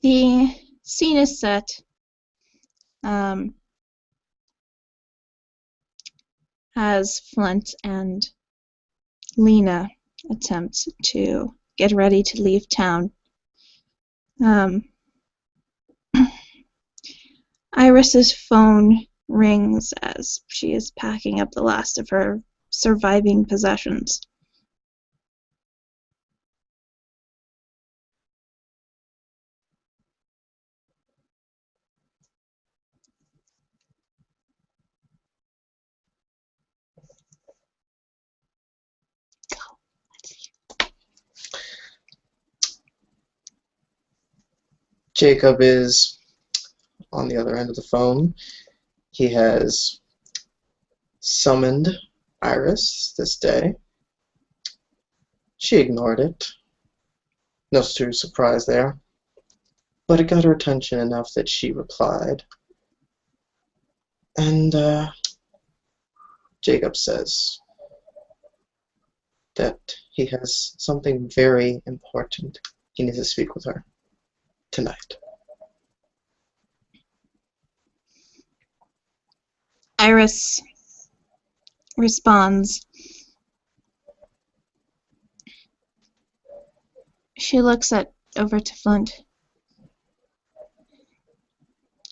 The scene is set. As Flint and Lena attempt to get ready to leave town. Iris's phone rings as she is packing up the last of her surviving possessions. Jacob is on the other end of the phone. He has summoned Iris this day. She ignored it. No surprise there. But it got her attention enough that she replied. And Jacob says that he has something very important. He needs to speak with her tonight. Iris responds. She looks over to Flint.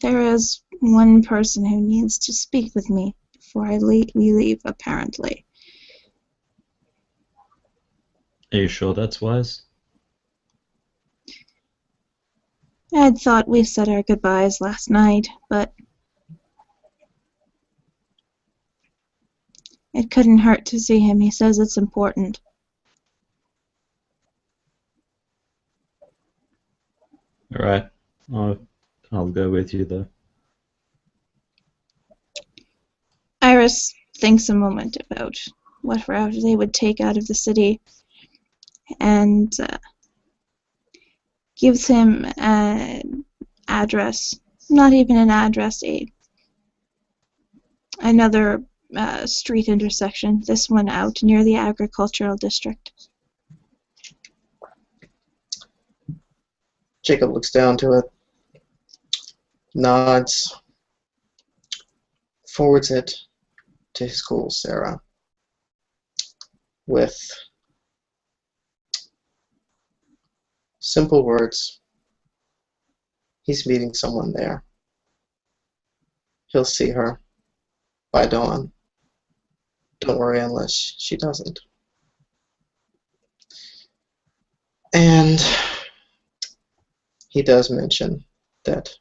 There is one person who needs to speak with me before we leave, apparently. Are you sure that's wise? I'd thought we said our goodbyes last night, but it couldn't hurt to see him. He says it's important. All right. I'll go with you, though. Iris thinks a moment about what route they would take out of the city and gives him an address, not even an address, another street intersection, this one out near the agricultural district. Jacob looks down to it, nods, forwards it to his school, Sarah, with simple words. He's meeting someone there. He'll see her by dawn. Don't worry unless she doesn't. And he does mention that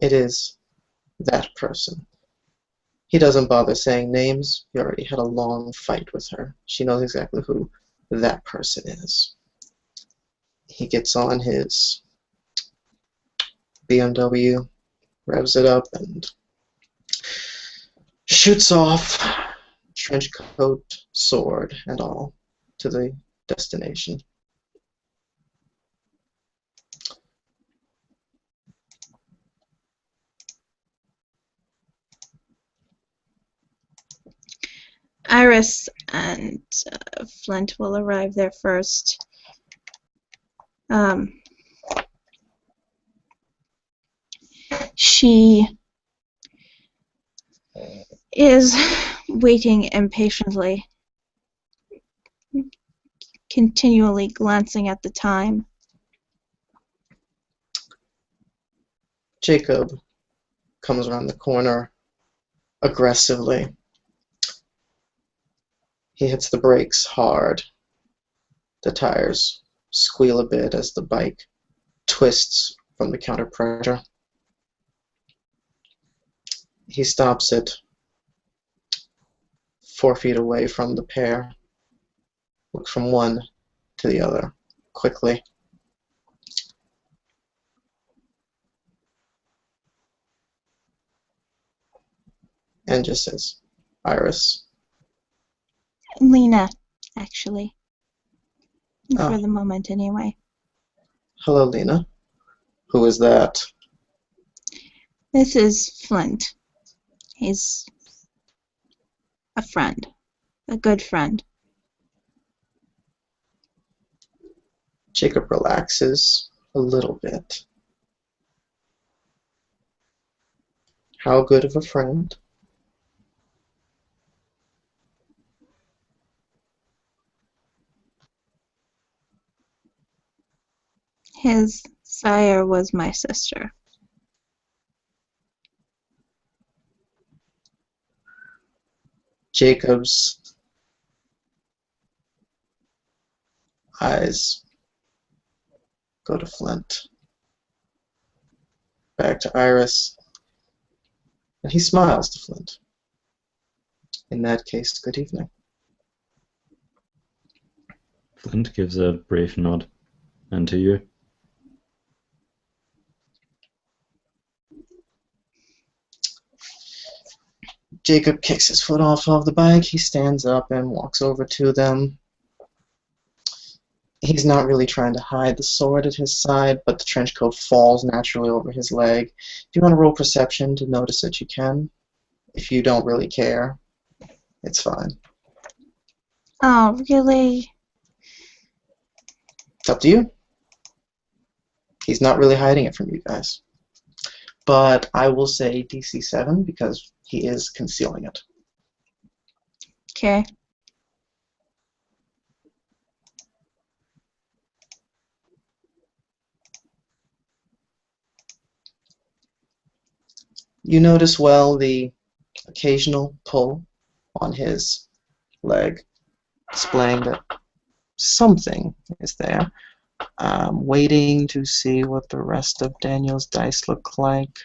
it is that person. He doesn't bother saying names. He already had a long fight with her. She knows exactly who that person is. He gets on his BMW, revs it up, and shoots off, trench coat, sword, and all, to the destination. Iris and Flint will arrive there first. She is waiting impatiently, continually glancing at the time. Jacob comes around the corner aggressively. He hits the brakes hard. The tires squeal a bit as the bike twists from the counter pressure. He stops it 4 feet away from the pair, looks from one to the other quickly. And just says, Iris. Lena, actually. Oh. For the moment, anyway. Hello, Lena. Who is that? This is Flint. He's a friend. A good friend. Jacob relaxes a little bit. How good of a friend? His sire was my sister. Jacob's eyes go to Flint, back to Iris, and he smiles to Flint. In that case, good evening. Flint gives a brief nod. And to you. Jacob kicks his foot off of the bike. He stands up and walks over to them. He's not really trying to hide the sword at his side, but the trench coat falls naturally over his leg. If you want to roll perception to notice it, you can. If you don't really care, it's fine. Oh, really? It's up to you. He's not really hiding it from you guys. But I will say DC 7 because he is concealing it. Okay. You notice well the occasional pull on his leg, displaying that something is there. Waiting to see what the rest of Daniel's dice look like.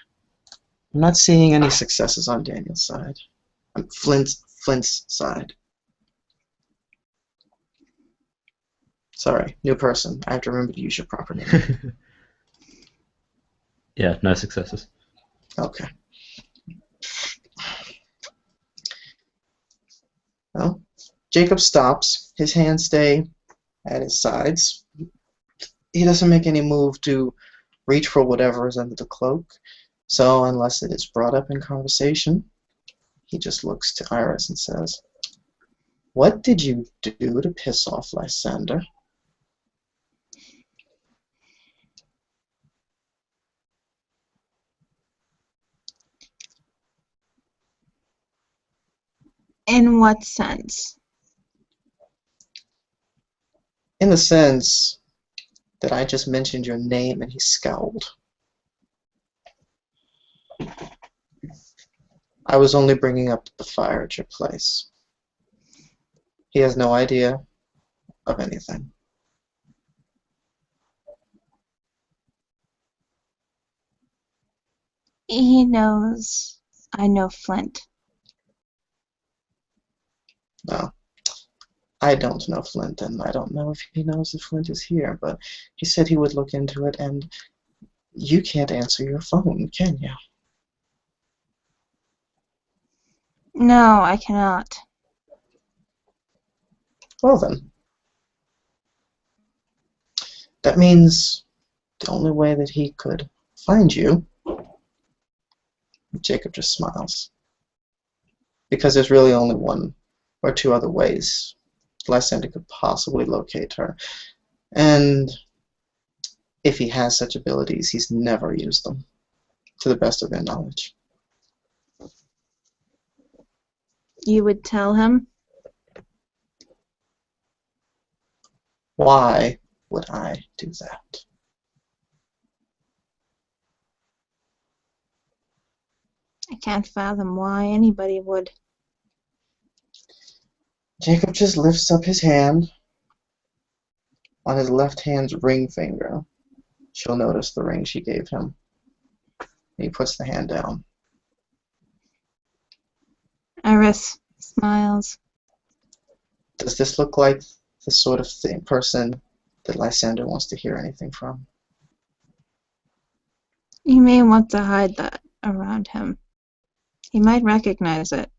I'm not seeing any successes on Daniel's side. Flint's side. Sorry, new person. I have to remember to use your proper name. Yeah, no successes. Okay. Well, Jacob stops. His hands stay at his sides. He doesn't make any move to reach for whatever is under the cloak. So unless it is brought up in conversation, he just looks to Iris and says, "What did you do to piss off Lysander?" In what sense? In the sense that I just mentioned your name and he scowled. I was only bringing up the fire at your place. He has no idea of anything. He knows I know Flint. No. I don't know Flint, and I don't know if he knows that Flint is here, but he said he would look into it, and you can't answer your phone, can you? No, I cannot. Well then. That means the only way that he could find you, Jacob just smiles. Because there's really only one or two other ways Lysander could possibly locate her. And if he has such abilities, he's never used them, to the best of their knowledge. You would tell him? Why would I do that? I can't fathom why anybody would. Jacob just lifts up his hand. On his left hand's ring finger, she'll notice the ring she gave him. He puts the hand down. Iris smiles. Does this look like the sort of person that Lysander wants to hear anything from? You may want to hide that around him. He might recognize it.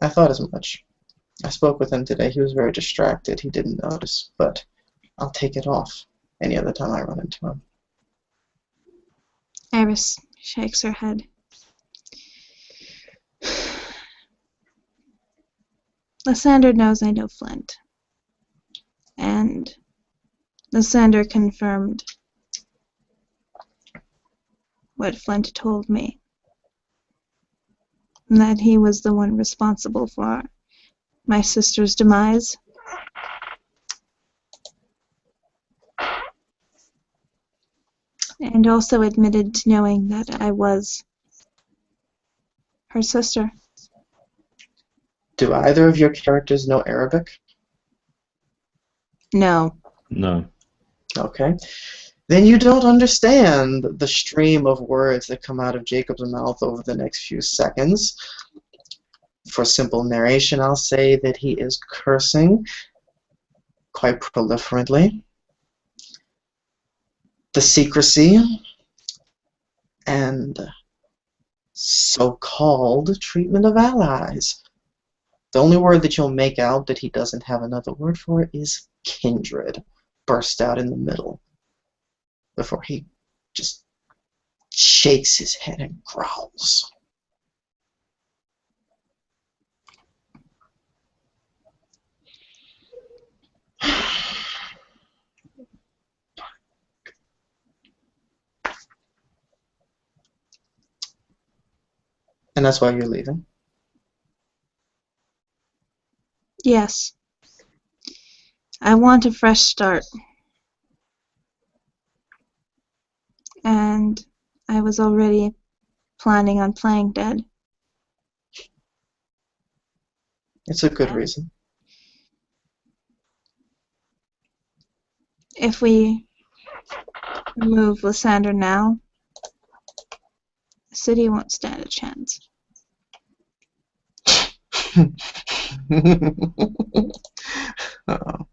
I thought as much. I spoke with him today. He was very distracted. He didn't notice, but I'll take it off any other time I run into him. Iris shakes her head. Lysander knows I know Flint. And Lysander confirmed what Flint told me. And that he was the one responsible for my sister's demise. And also admitted to knowing that I was her sister. Do either of your characters know Arabic? No. No. Okay. Then you don't understand the stream of words that come out of Jacob's mouth over the next few seconds. For simple narration, I'll say that he is cursing quite proliferantly. The secrecy and so-called treatment of allies. The only word that you'll make out that he doesn't have another word for is kindred, burst out in the middle, before he just shakes his head and growls. And that's why you're leaving. Yes. I want a fresh start. And I was already planning on playing dead. It's a good reason. If we remove Lysander now, the city won't stand a chance. Uh-oh.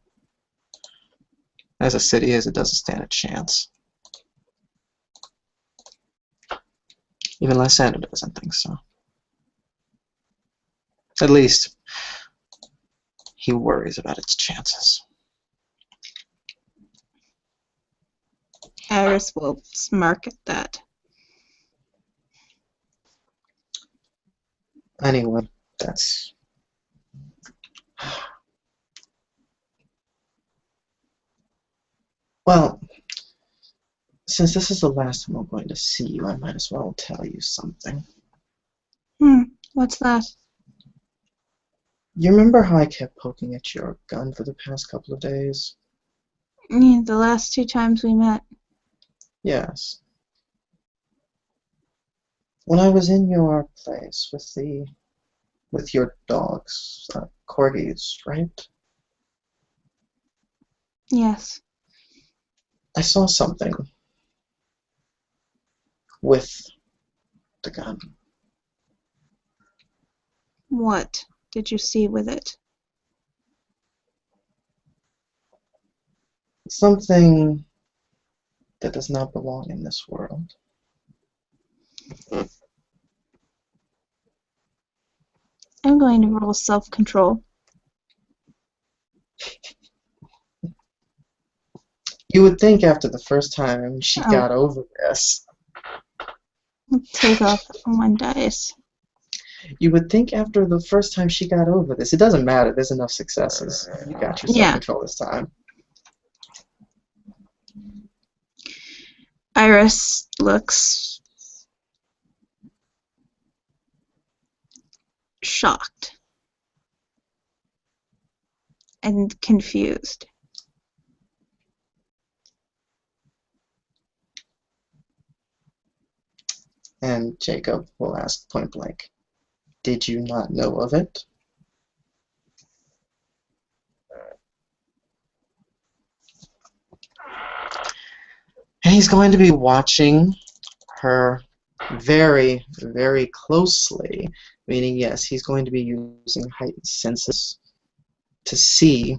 As a city as it doesn't stand a chance. Even Lysander doesn't think so. At least, he worries about its chances. Iris will smirk at that. Anyway, that's... Well, since this is the last time I'm going to see you, I might as well tell you something. What's that? You remember how I kept poking at your gun for the past couple of days? Yeah, the last 2 times we met. Yes. When I was in your place with your dogs, corgis, right? Yes. I saw something with the gun. What did you see with it? Something that does not belong in this world. I'm going to roll self-control. You would think after the first time she Oh. got over this, Take off 1 dice. you would think after the first time she got over this, it doesn't matter, there's enough successes. You got your Yeah. self-control this time. Iris looks shocked and confused. And Jacob will ask point blank, did you not know of it? And he's going to be watching her very, very closely, meaning, yes, he's going to be using heightened senses to see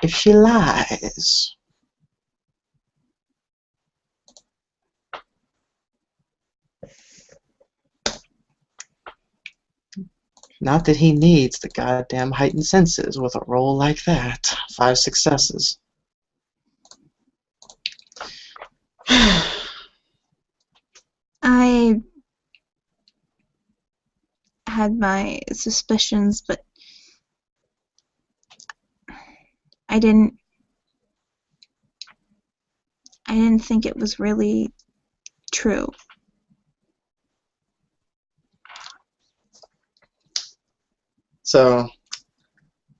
if she lies. Not that he needs the goddamn heightened senses with a roll like that. 5 successes. I had my suspicions, but I didn't think it was really true. So,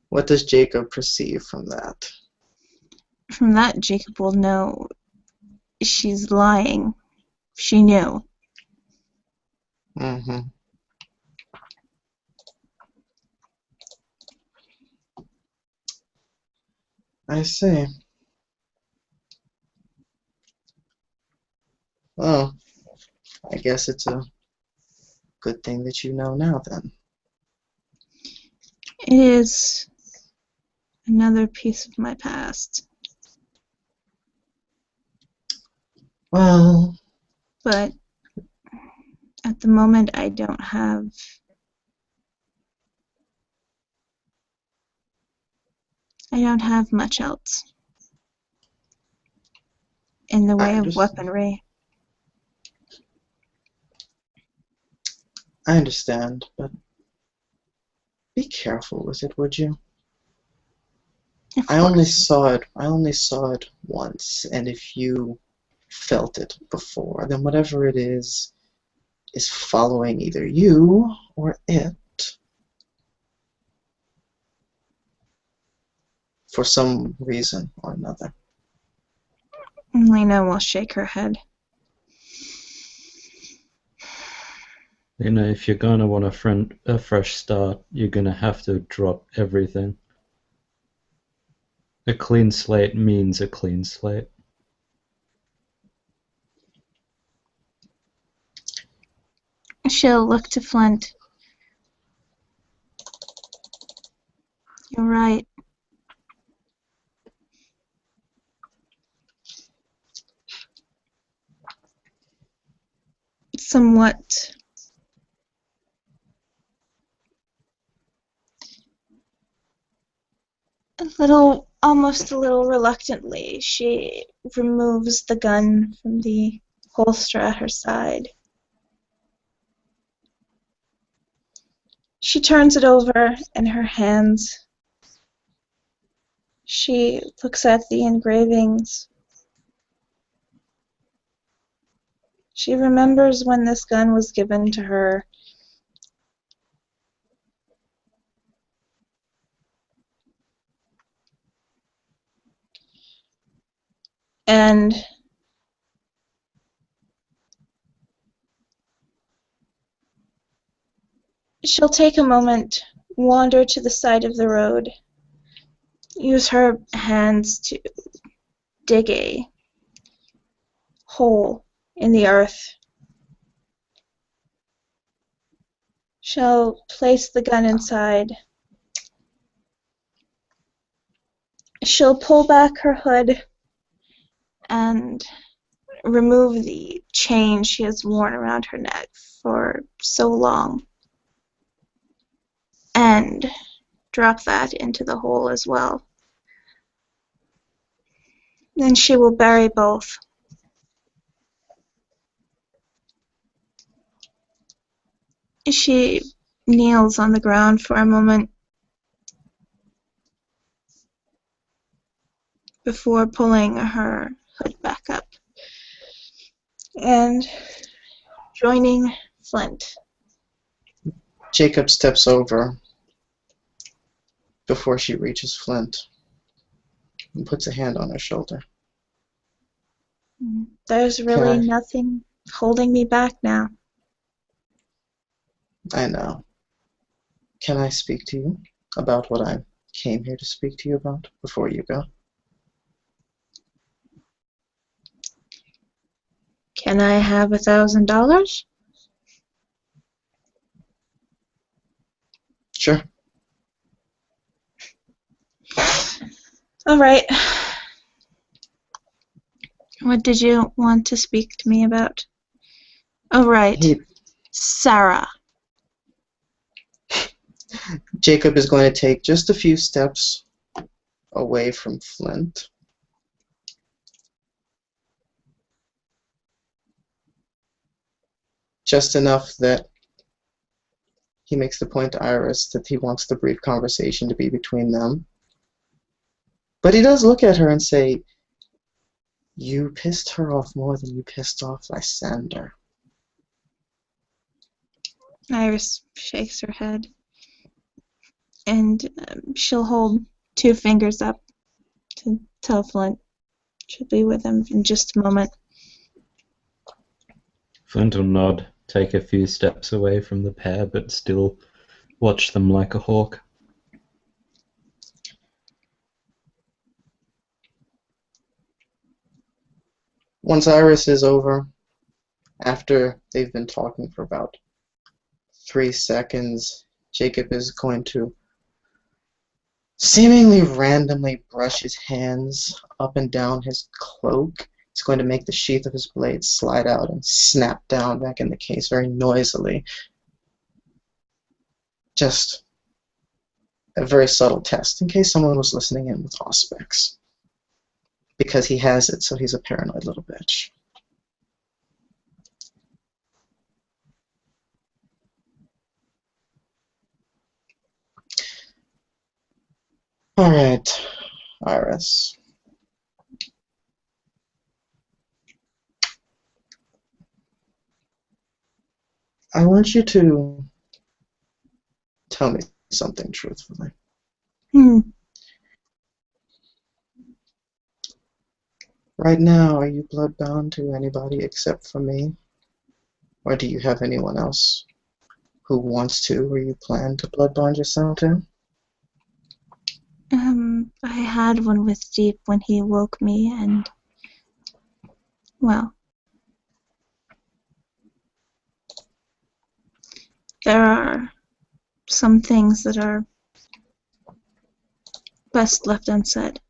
what does Jacob perceive from that? From that, Jacob will know she's lying. She knew. Mm-hmm. I see. Well, I guess it's a good thing that you know now, then. It is another piece of my past. Well, But at the moment, I don't have much else in the way of weaponry. I understand, but be careful with it, would you? Of I course. only saw it once, and if you felt it before, then whatever it is following either you or it for some reason or another. Lena will shake her head. You know, if you're gonna want a fresh start, you're gonna have to drop everything. A clean slate means a clean slate. She'll look to Flint. You're right. Somewhat almost a little reluctantly, she removes the gun from the holster at her side. She turns it over in her hands. She looks at the engravings. She remembers when this gun was given to her. And she'll take a moment, wander to the side of the road, use her hands to dig a hole in the earth. She'll place the gun inside. She'll pull back her hood and remove the chain she has worn around her neck for so long, and drop that into the hole as well. Then she will bury both. She kneels on the ground for a moment before pulling her hood back up and joining Flint. Jacob steps over before she reaches Flint and puts a hand on her shoulder. There's really nothing holding me back now. I know. Can I speak to you about what I came here to speak to you about before you go? Can I have $1,000? Sure. All right. What did you want to speak to me about? Oh, right. Sarah. Jacob is going to take just a few steps away from Flint. Just enough that he makes the point to Iris that he wants the brief conversation to be between them. But he does look at her and say, You pissed her off more than you pissed off Lysander. Iris shakes her head, and she'll hold 2 fingers up to tell Flint she'll be with him in just a moment. Flint will nod, take a few steps away from the pair, but still watch them like a hawk. Once Iris is over, after they've been talking for about 3 seconds, Jacob is going to seemingly randomly brush his hands up and down his cloak. It's going to make the sheath of his blade slide out and snap down back in the case very noisily. Just a very subtle test in case someone was listening in with Auspex. Because he has it, so he's a paranoid little bitch. Alright, Iris. I want you to tell me something truthfully. Right now, are you bloodbound to anybody except for me? Or do you have anyone else who wants to, or you plan to bloodbond yourself to? I had one with Deep when he woke me, and, well, there are some things that are best left unsaid.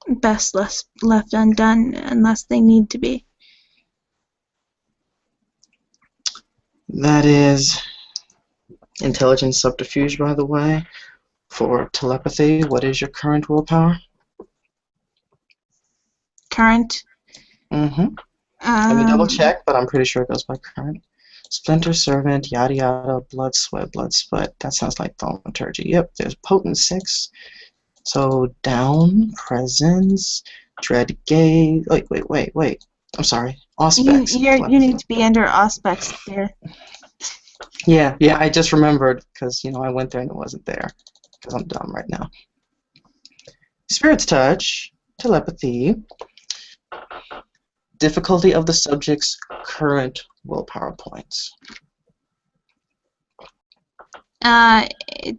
Best left undone unless they need to be. That is intelligence subterfuge, by the way. For telepathy, what is your current willpower? Current? Mm-hmm. Let me double check, but I'm pretty sure it goes by current. Splinter, Servant, yada yada, Blood, Sweat. That sounds like Thaumaturgy. Yep, there's Potent 6. So, Down, Presence, Dread Gaze. Wait. I'm sorry. Auspex. You need to be under Auspex there. Yeah, I just remembered, because, I went there and it wasn't there. Because I'm dumb right now. Spirit's Touch, Telepathy, difficulty of the subject's current willpower points. It's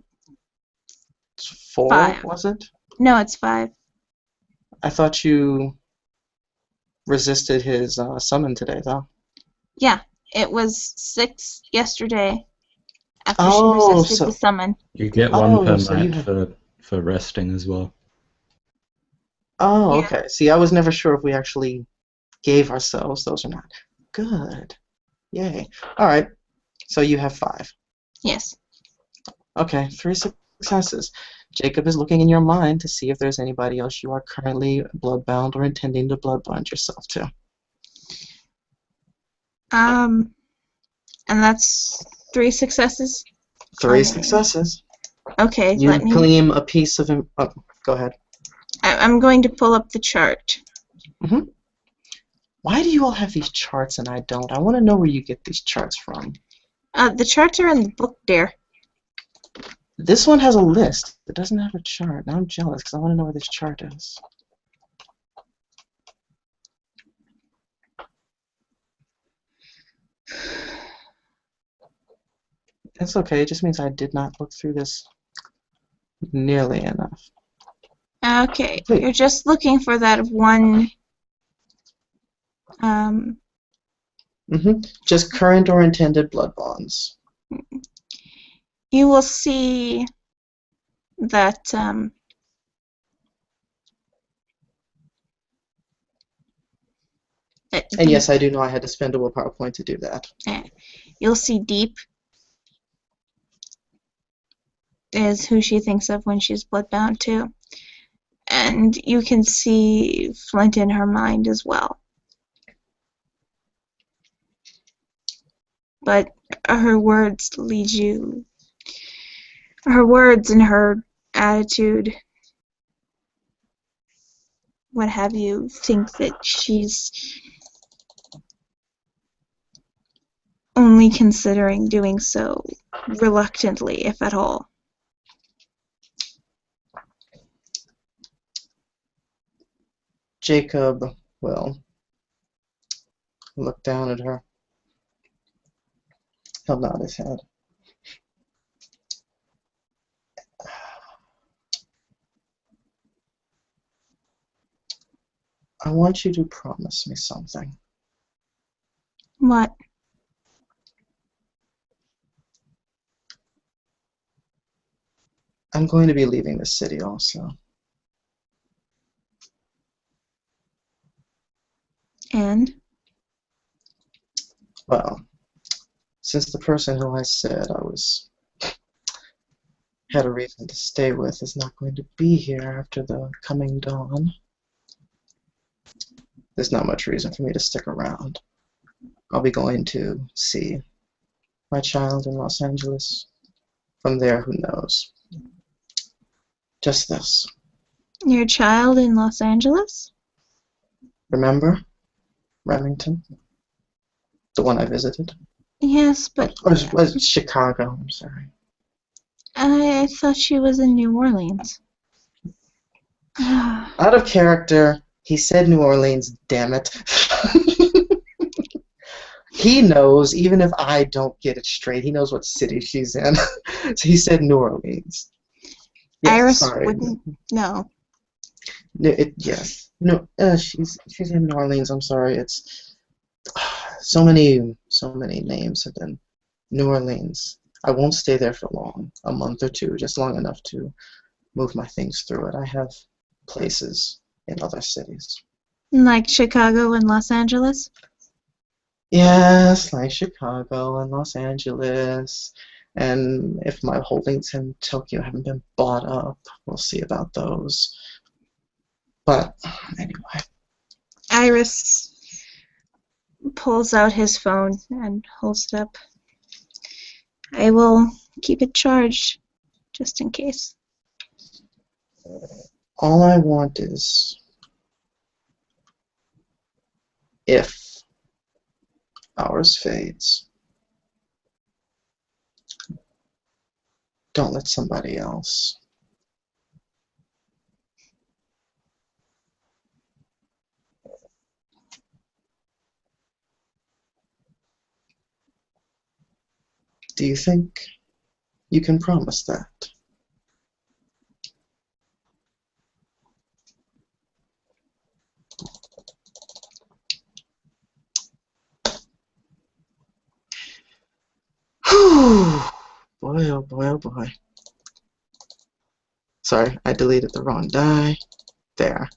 4, 5. was it? No, it's 5. I thought you resisted his summon today, though. Yeah, it was 6 yesterday after Oh, she resisted the summon. You get one per so night for resting as well. Oh, Yeah. okay. See, I was never sure if we actually gave ourselves those or not. Good. Yay. All right. So you have 5. Yes. Okay, 3 successes. Jacob is looking in your mind to see if there's anybody else you are currently bloodbound or intending to bloodbind yourself to. And that's 3 successes? 3 successes. Okay, You claim a piece of him. Oh, go ahead. I'm going to pull up the chart. Mm-hmm. Why do you all have these charts and I don't? I want to know where you get these charts from. The charts are in the book there. This one has a list. It doesn't have a chart. Now I'm jealous because I want to know where this chart is. That's okay. It just means I did not look through this nearly enough. Okay, Wait. you're just looking for that one. Just current or intended blood bonds. You will see that And yes, I do know I had to spend a willpower point to do that. You'll see Deep is who she thinks of when she's bloodbound too. And you can see Flint in her mind as well. But her words lead you. Her words and her attitude what have you think that she's only considering doing so reluctantly, if at all. Jacob will look down at her. He'll nod his head. I want you to promise me something. What? I'm going to be leaving the city also. And? Well, since the person who I said I had a reason to stay with is not going to be here after the coming dawn, there's not much reason for me to stick around. I'll be going to see my child in Los Angeles. From there, who knows? Just this. Your child in Los Angeles? Remember Remington? The one I visited? Yes, but... Or was it Chicago? I'm sorry. I thought she was in New Orleans. Out of character, he said New Orleans, damn it. He knows, even if I don't get it straight, he knows what city she's in. So he said New Orleans. Yes, Iris sorry. wouldn't know. Yes. No, she's in New Orleans. I'm sorry. It's so many names have been New Orleans. I won't stay there for long, a month or two, just long enough to move my things through it. I have places in other cities. Like Chicago and Los Angeles? Yes, like Chicago and Los Angeles. And if my holdings in Tokyo haven't been bought up, we'll see about those. But anyway. Iris pulls out his phone and holds it up. I will keep it charged, just in case. All I want is, if ours fades, don't let somebody else. Do you think you can promise that? Whew. Boy, oh boy, oh boy. Sorry, I deleted the wrong die. There.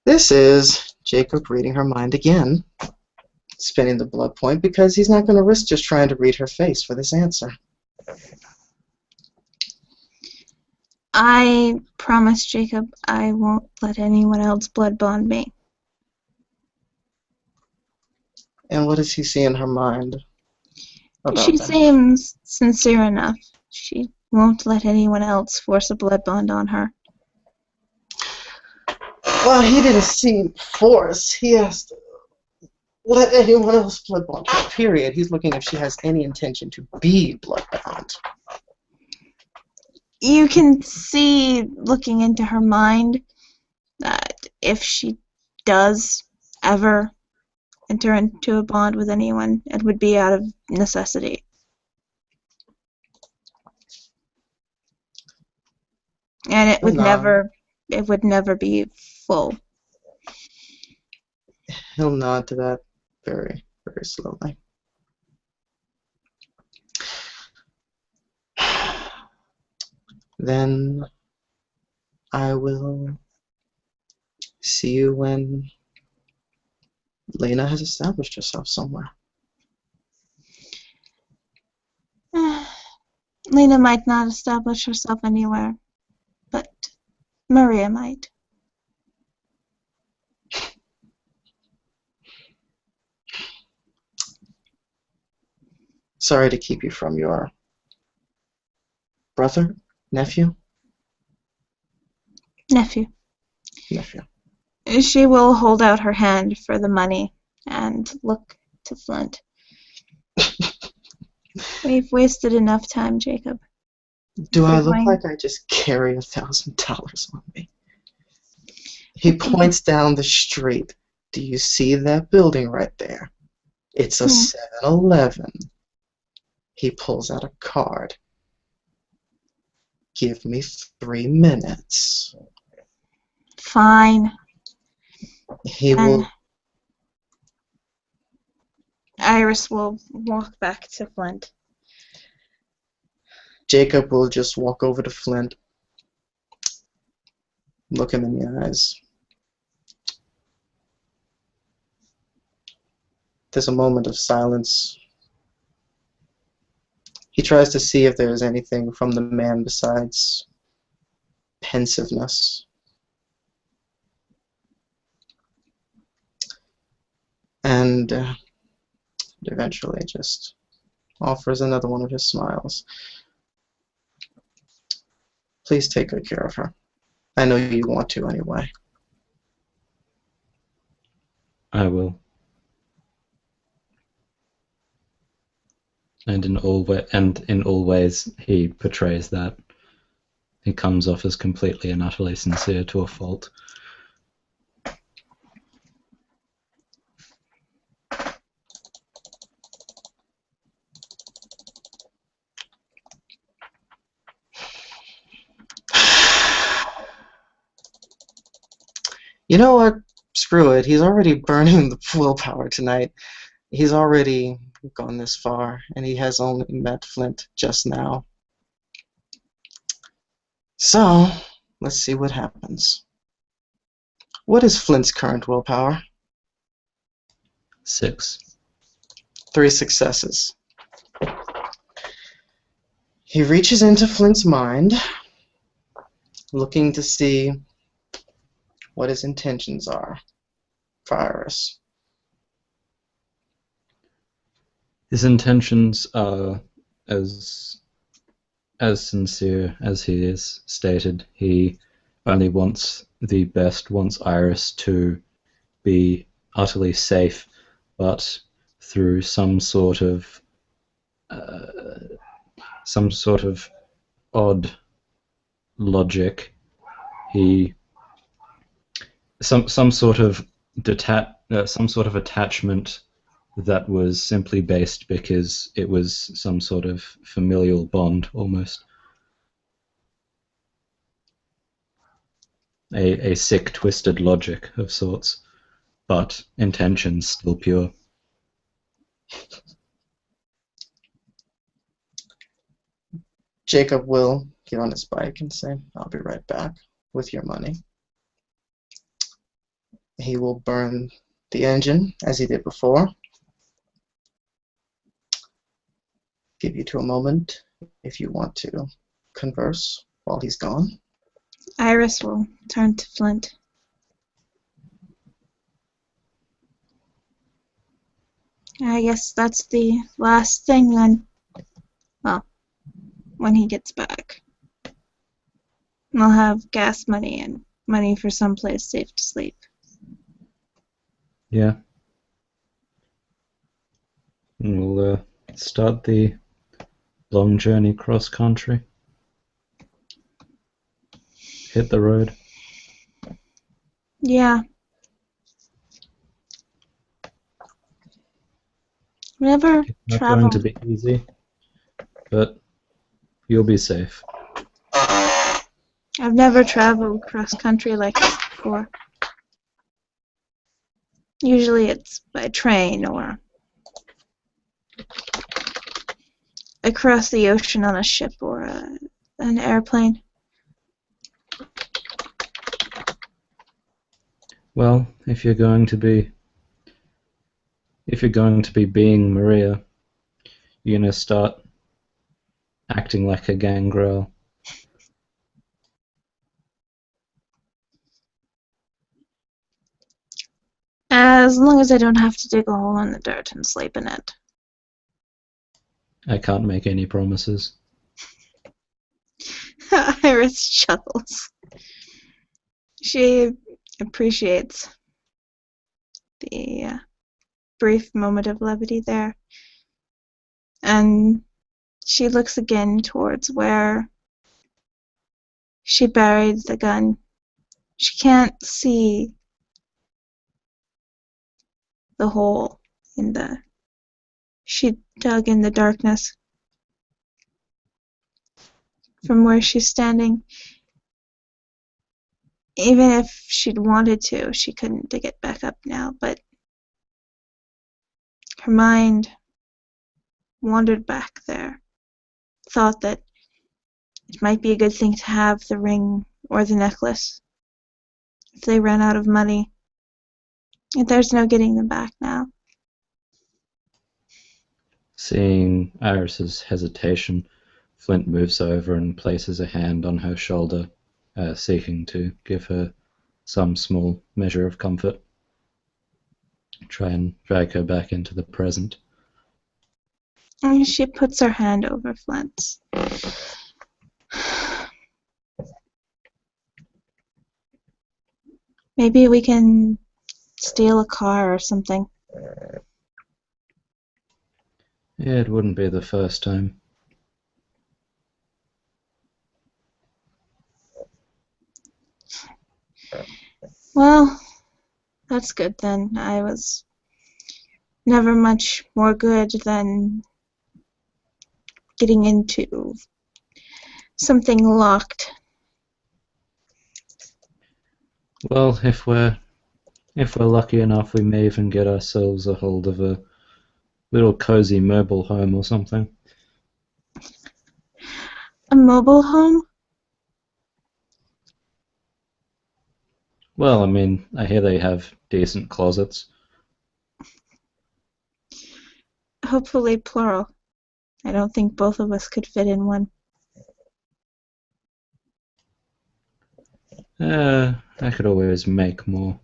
This is Jacob reading her mind again, spinning the blood point, because he's not going to risk just trying to read her face for this answer. I promise, Jacob, I won't let anyone else blood bond me. And what does he see in her mind about She that? seems sincere enough. She won't let anyone else force a blood bond on her. Well, he didn't seem force. He asked, let anyone else blood bond her, period. He's looking if she has any intention to be blood bound. You can see, looking into her mind, that if she does ever enter into a bond with anyone, it would be out of necessity. And it would never be full. He'll nod to that very, very slowly. Then I will see you when Lena has established herself somewhere. Lena might not establish herself anywhere, but Maria might. Sorry to keep you from your brother, nephew? Nephew. Nephew. She will hold out her hand for the money and look to Flint. We've wasted enough time, Jacob. Do If I we're look going- like I just carry $1,000 on me? He points down the street. Do you see that building right there? It's a 7-Eleven. He pulls out a card. Give me 3 minutes. Fine. He will. Iris will walk back to Flint. Jacob will just walk over to Flint, look him in the eyes. There's a moment of silence. He tries to see if there is anything from the man besides pensiveness. And eventually just offers another one of his smiles. Please take good care of her. I know you want to anyway. I will. And in all ways, he portrays that. He comes off as completely and utterly sincere to a fault. You know what? Screw it. He's already burning the willpower tonight. He's already gone this far, and he has only met Flint just now. So, let's see what happens. What is Flint's current willpower? 6. 3 successes. He reaches into Flint's mind, looking to see what his intentions are for Iris. His intentions are as sincere as he is stated. He only wants the best, wants Iris to be utterly safe, but through some sort of odd logic, some sort of attachment that was simply based because it was some sort of familial bond, almost a sick, twisted logic of sorts, but intentions still pure. Jacob will get on his bike and say, I'll be right back with your money. He will burn the engine as he did before. Give you to a moment if you want to converse while he's gone. Iris will turn to Flint. I guess that's the last thing then. Well, when he gets back. I'll have gas money and money for someplace safe to sleep. Yeah. And we'll start the long journey cross country. Hit the road. Yeah. Never It's not going traveled. to be easy, but you'll be safe. I've never traveled cross country like this before. Usually it's by train or across the ocean on a ship or an airplane. Well, if you're going to be being Maria, you're gonna start acting like a gangrel. As long as I don't have to dig a hole in the dirt and sleep in it. I can't make any promises. Iris chuckles. She appreciates the brief moment of levity there. And she looks again towards where she buried the gun. She can't see the hole she dug in the darkness. From where she's standing, even if she'd wanted to, she couldn't dig it back up now, but her mind wandered back there, thought that it might be a good thing to have the ring or the necklace if they ran out of money. And there's no getting them back now. Seeing Iris's hesitation, Flint moves over and places a hand on her shoulder, seeking to give her some small measure of comfort. Try and drag her back into the present. And she puts her hand over Flint's. Maybe we can steal a car or something. Yeah, it wouldn't be the first time. Well, that's good then. I was never much more good than getting into something locked. Well, if we're lucky enough, we may even get ourselves a hold of a little cozy mobile home or something. A mobile home? Well, I mean, I hear they have decent closets. Hopefully plural. I don't think both of us could fit in one. I could always make more.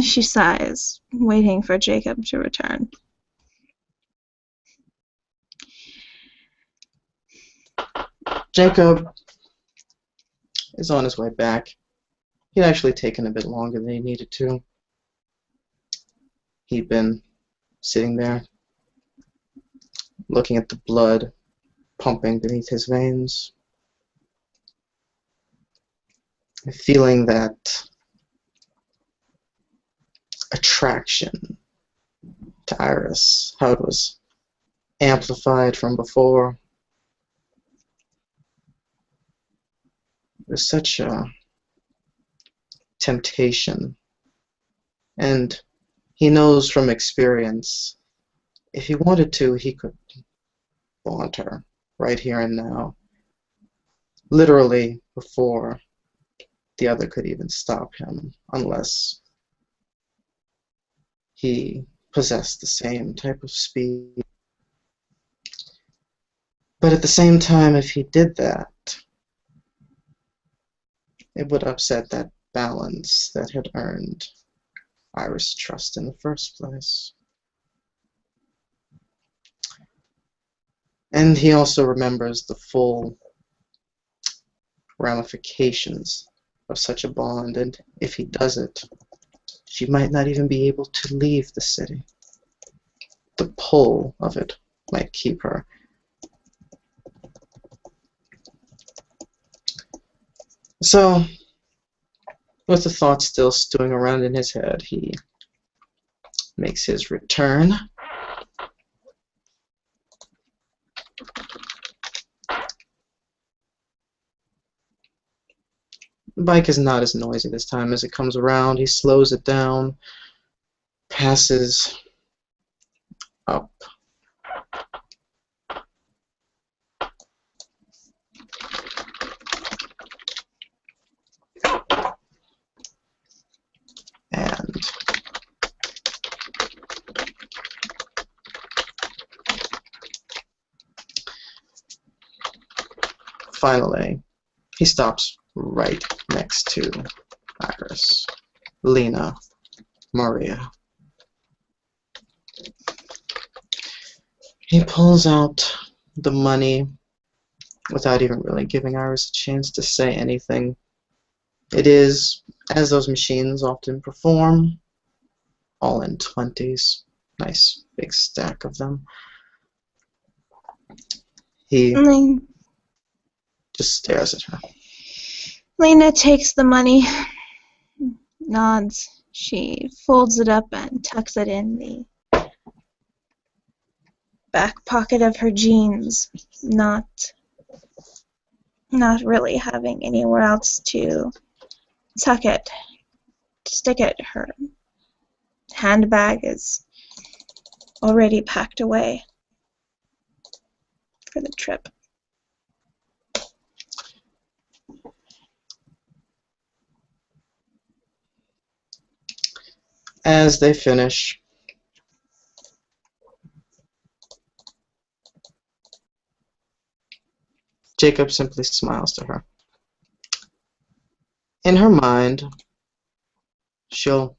She sighs, waiting for Jacob to return. Jacob is on his way back. He'd actually taken a bit longer than he needed to. He'd been sitting there, looking at the blood pumping beneath his veins, feeling that attraction to Iris, how it was amplified from before. It was such a temptation, and he knows from experience, if he wanted to, he could want her right here and now, literally before the other could even stop him, unless he possessed the same type of speed. But at the same time, if he did that, it would upset that balance that had earned Iris' trust in the first place. And he also remembers the full ramifications of such a bond, and if he does it, she might not even be able to leave the city. The pull of it might keep her. So, with the thoughts still stewing around in his head, he makes his return. The bike is not as noisy this time as it comes around. He slows it down, passes up. And finally, he stops right next to Iris, Lena, Maria. He pulls out the money without even really giving Iris a chance to say anything. It is, as those machines often perform, all in 20s. Nice big stack of them. He just stares at her. Lena takes the money, nods. She folds it up and tucks it in the back pocket of her jeans, not really having anywhere else to tuck it, to stick it. Her handbag is already packed away for the trip. As they finish, Jacob simply smiles to her. In her mind, she'll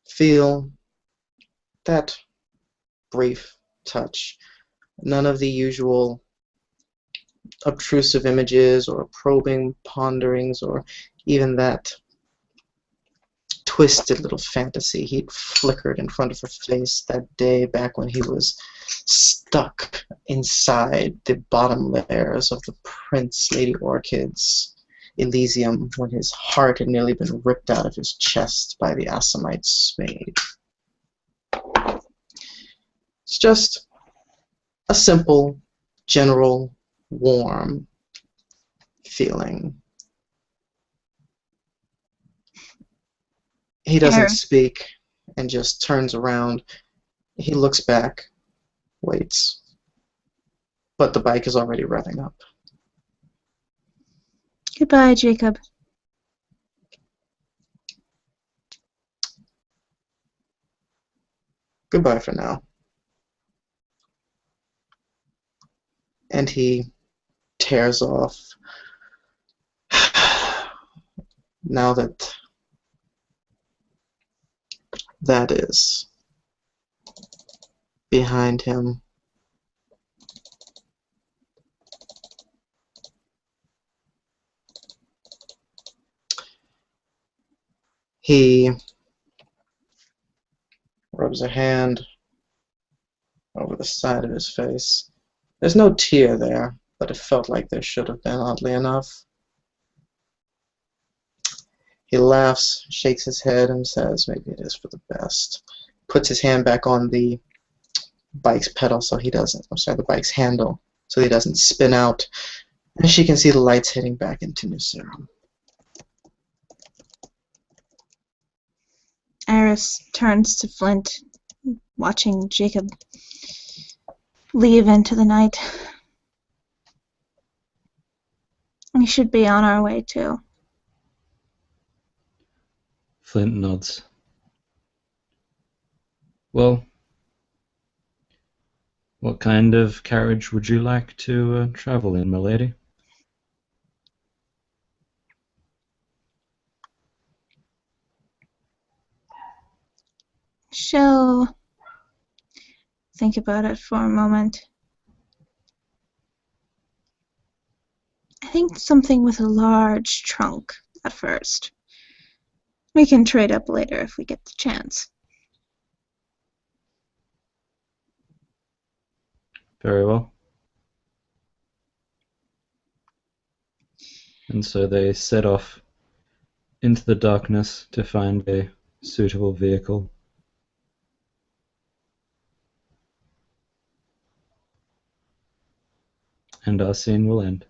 feel that brief touch. None of the usual obtrusive images or probing ponderings or even that twisted little fantasy he'd flickered in front of her face that day back when he was stuck inside the bottom layers of the Prince Lady Orchid's Elysium when his heart had nearly been ripped out of his chest by the Assamite spade. It's just a simple, general, warm feeling. He doesn't speak and just turns around. He looks back, waits, but the bike is already revving up. Goodbye, Jacob. Goodbye for now. And he tears off. Now that that is behind him, he rubs a hand over the side of his face. There's no tear there, but it felt like there should have been, oddly enough. He laughs, shakes his head, and says, maybe it is for the best. Puts his hand back on the bike's pedal so he doesn't, the bike's handle, so he doesn't spin out. And she can see the lights heading back into New Serum. Iris turns to Flint, watching Jacob leave into the night. We should be on our way, too. Flint nods. Well, what kind of carriage would you like to travel in, milady? She'll think about it for a moment. I think something with a large trunk at first. We can trade up later if we get the chance. Very well. And so they set off into the darkness to find a suitable vehicle. And our scene will end.